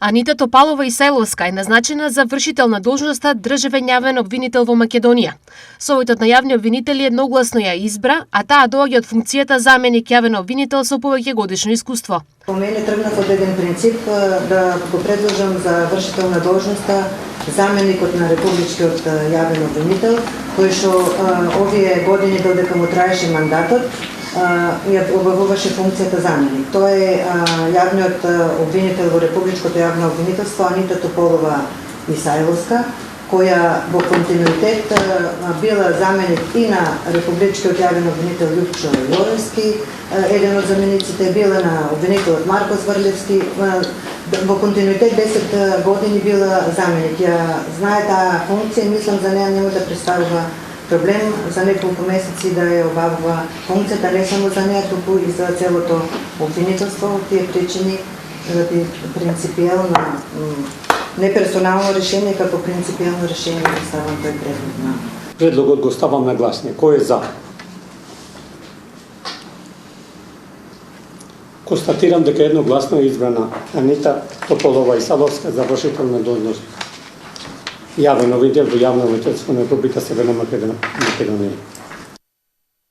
Анита Топалова Исајловска е назначена за вршител на должноста државен јавен обвинител во Македонија. Советот на јавни обвинители едногласно ја избра, а таа доаѓа од функцијата заменик јавен обвинител со повеќегодишно искуство. По мене тргнав од еден принцип да го предложам за вршител на должноста заменикот на републичкиот јавен обвинител, кој што овие години додека му траеше мандатот, ја обавуваше функцијата заменик. Тоа е јавниот обвинител во републичкото јавно обвинителство Анита Тополова Исајловска, која во континуитет била заменик и на републичкиот јавен обвинител Љупчо Јовевски, еден од замениците била на обвинителот Марко Зврлевски, во континуитет 10 години била заменик. Ја знае таа функција и мислам за неа нема да представува проблем за неколку месеци да ја обавува функцијата, не само за неа, туку и за целото обвинителство. Тие причини заради принципијално, не персонално решение, како принципијално решение да ставам тој предлог на. Предлогот го ставам на гласње. Кој е за? Констатирам дека едногласно е избрана Анита Тополова Исајловска за вршител на должност јавен обвинител во јавно обвинителство на Република Северна Македонија.